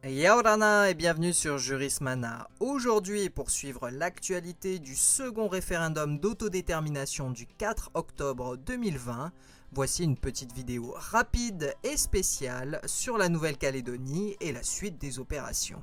Yaorana et bienvenue sur Jurismana. Aujourd'hui, pour suivre l'actualité du second référendum d'autodétermination du 4 octobre 2020, voici une petite vidéo rapide et spéciale sur la Nouvelle-Calédonie et la suite des opérations.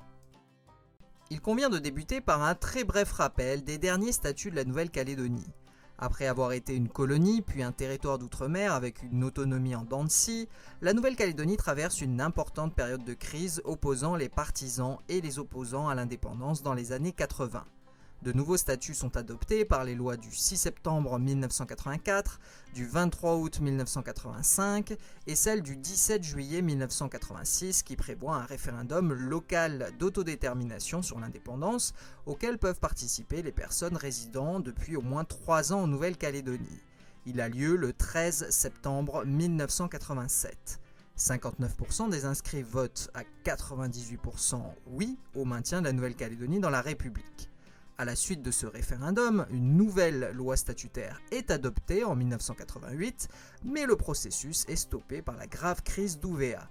Il convient de débuter par un très bref rappel des derniers statuts de la Nouvelle-Calédonie. Après avoir été une colonie, puis un territoire d'outre-mer avec une autonomie en dents de scie, la Nouvelle-Calédonie traverse une importante période de crise opposant les partisans et les opposants à l'indépendance dans les années 80. De nouveaux statuts sont adoptés par les lois du 6 septembre 1984, du 23 août 1985 et celle du 17 juillet 1986 qui prévoit un référendum local d'autodétermination sur l'indépendance auquel peuvent participer les personnes résidant depuis au moins 3 ans en Nouvelle-Calédonie. Il a lieu le 13 septembre 1987. 59% des inscrits votent à 98% oui au maintien de la Nouvelle-Calédonie dans la République. À la suite de ce référendum, une nouvelle loi statutaire est adoptée en 1988, mais le processus est stoppé par la grave crise d'Ouvéa.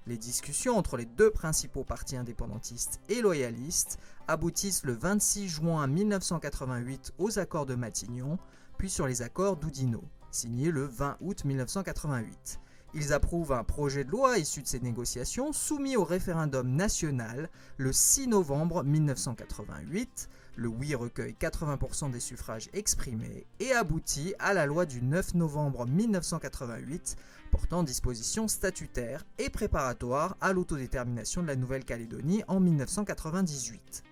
Les discussions entre les deux principaux partis indépendantistes et loyalistes aboutissent le 26 juin 1988 aux accords de Matignon, puis sur les accords d'Oudinot, signés le 20 août 1988. Ils approuvent un projet de loi issu de ces négociations soumis au référendum national le 6 novembre 1988. Le oui recueille 80% des suffrages exprimés et aboutit à la loi du 9 novembre 1988 portant dispositions statutaires et préparatoires à l'autodétermination de la Nouvelle-Calédonie en 1998.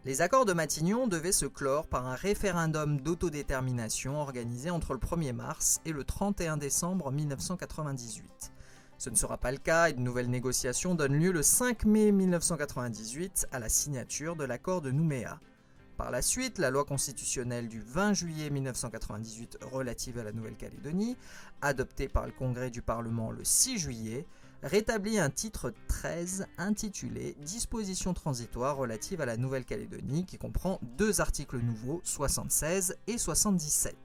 Les accords de Matignon devaient se clore par un référendum d'autodétermination organisé entre le 1er mars et le 31 décembre 1998. Ce ne sera pas le cas et de nouvelles négociations donnent lieu le 5 mai 1998 à la signature de l'accord de Nouméa. Par la suite, la loi constitutionnelle du 20 juillet 1998 relative à la Nouvelle-Calédonie, adoptée par le Congrès du Parlement le 6 juillet, rétablit un titre 13 intitulé « Dispositions transitoires relatives à la Nouvelle-Calédonie » qui comprend deux articles nouveaux, 76 et 77.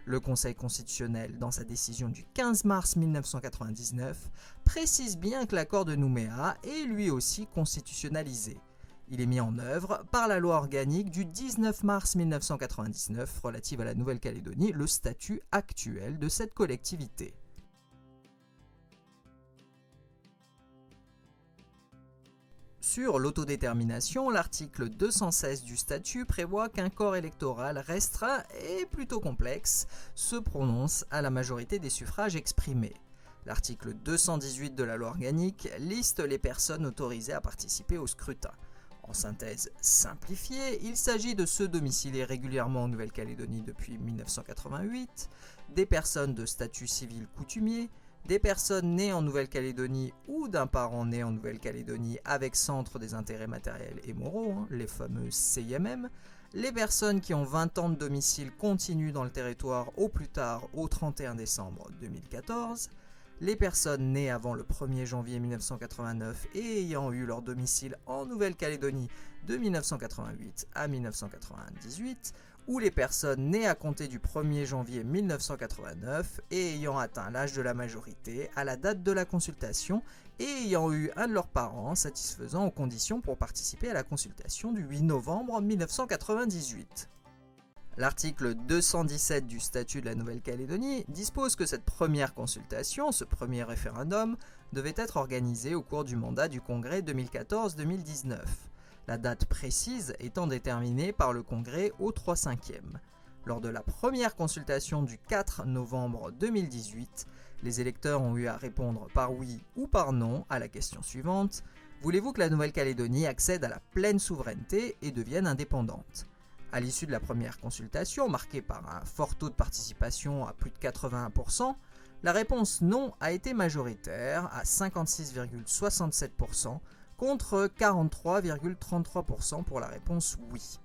Le Conseil constitutionnel, dans sa décision du 15 mars 1999, précise bien que l'accord de Nouméa est lui aussi constitutionnalisé. Il est mis en œuvre par la loi organique du 19 mars 1999 relative à la Nouvelle-Calédonie, le statut actuel de cette collectivité. Sur l'autodétermination, l'article 216 du statut prévoit qu'un corps électoral restreint et plutôt complexe se prononce à la majorité des suffrages exprimés. L'article 218 de la loi organique liste les personnes autorisées à participer au scrutin. En synthèse simplifiée, il s'agit de ceux domiciliés régulièrement en Nouvelle-Calédonie depuis 1988, des personnes de statut civil coutumier, des personnes nées en Nouvelle-Calédonie ou d'un parent né en Nouvelle-Calédonie avec centre des intérêts matériels et moraux, les fameux CIMM, les personnes qui ont 20 ans de domicile continu dans le territoire au plus tard au 31 décembre 2014, les personnes nées avant le 1er janvier 1989 et ayant eu leur domicile en Nouvelle-Calédonie de 1988 à 1998, ou les personnes nées à compter du 1er janvier 1989 et ayant atteint l'âge de la majorité à la date de la consultation et ayant eu un de leurs parents satisfaisant aux conditions pour participer à la consultation du 8 novembre 1998. L'article 217 du statut de la Nouvelle-Calédonie dispose que cette première consultation, ce premier référendum, devait être organisé au cours du mandat du Congrès 2014-2019. La date précise étant déterminée par le Congrès au 3/5. Lors de la première consultation du 4 novembre 2018, les électeurs ont eu à répondre par oui ou par non à la question suivante : voulez-vous que la Nouvelle-Calédonie accède à la pleine souveraineté et devienne indépendante ? À l'issue de la première consultation, marquée par un fort taux de participation à plus de 81%, la réponse non a été majoritaire à 56,67%, contre 43,33% pour la réponse oui.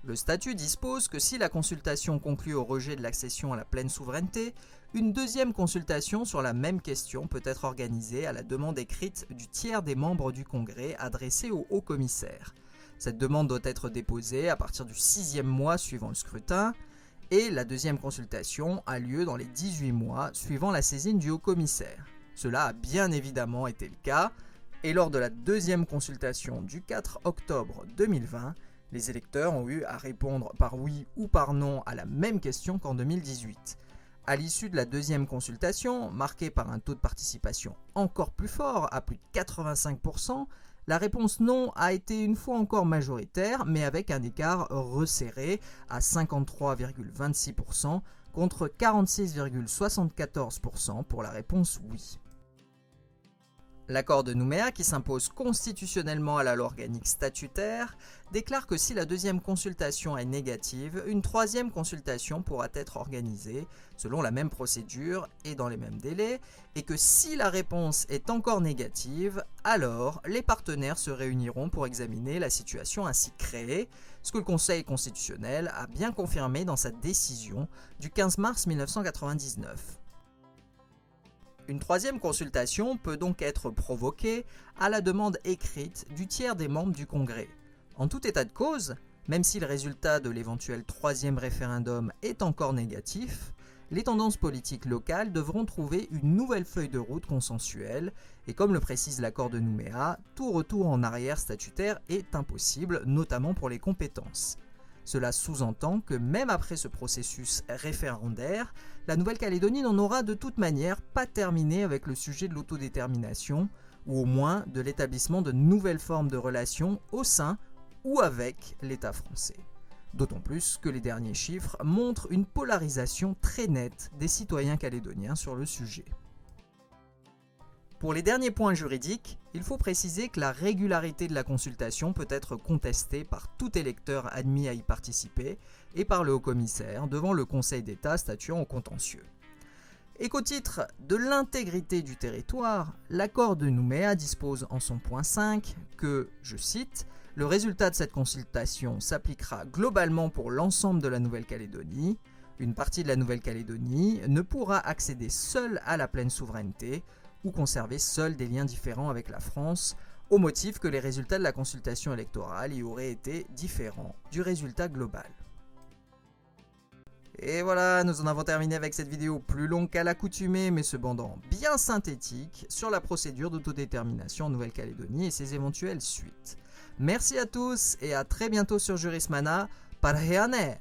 Le statut dispose que si la consultation conclut au rejet de l'accession à la pleine souveraineté, une deuxième consultation sur la même question peut être organisée à la demande écrite du tiers des membres du Congrès adressée au haut-commissaire. Cette demande doit être déposée à partir du 6e mois suivant le scrutin et la deuxième consultation a lieu dans les 18 mois suivant la saisine du haut-commissaire. Cela a bien évidemment été le cas, et lors de la deuxième consultation du 4 octobre 2020, les électeurs ont eu à répondre par oui ou par non à la même question qu'en 2018. À l'issue de la deuxième consultation, marquée par un taux de participation encore plus fort, à plus de 85%, la réponse non a été une fois encore majoritaire, mais avec un écart resserré à 53,26% contre 46,74% pour la réponse oui. L'accord de Nouméa, qui s'impose constitutionnellement à la loi organique statutaire, déclare que si la deuxième consultation est négative, une troisième consultation pourra être organisée selon la même procédure et dans les mêmes délais, et que si la réponse est encore négative, alors les partenaires se réuniront pour examiner la situation ainsi créée, ce que le Conseil constitutionnel a bien confirmé dans sa décision du 15 mars 1999. Une troisième consultation peut donc être provoquée à la demande écrite du tiers des membres du Congrès. En tout état de cause, même si le résultat de l'éventuel troisième référendum est encore négatif, les tendances politiques locales devront trouver une nouvelle feuille de route consensuelle, et comme le précise l'accord de Nouméa, tout retour en arrière statutaire est impossible, notamment pour les compétences. Cela sous-entend que même après ce processus référendaire, la Nouvelle-Calédonie n'en aura de toute manière pas terminé avec le sujet de l'autodétermination, ou au moins de l'établissement de nouvelles formes de relations au sein ou avec l'État français. D'autant plus que les derniers chiffres montrent une polarisation très nette des citoyens calédoniens sur le sujet. Pour les derniers points juridiques, il faut préciser que la régularité de la consultation peut être contestée par tout électeur admis à y participer et par le haut-commissaire devant le Conseil d'État statuant au contentieux. Et qu'au titre de l'intégrité du territoire, l'accord de Nouméa dispose en son point 5 que, je cite, « Le résultat de cette consultation s'appliquera globalement pour l'ensemble de la Nouvelle-Calédonie. Une partie de la Nouvelle-Calédonie ne pourra accéder seule à la pleine souveraineté ou conserver seul des liens différents avec la France, au motif que les résultats de la consultation électorale y auraient été différents du résultat global. » Et voilà, nous en avons terminé avec cette vidéo plus longue qu'à l'accoutumée, mais cependant bien synthétique, sur la procédure d'autodétermination en Nouvelle-Calédonie et ses éventuelles suites. Merci à tous et à très bientôt sur Jurismana. Parheane!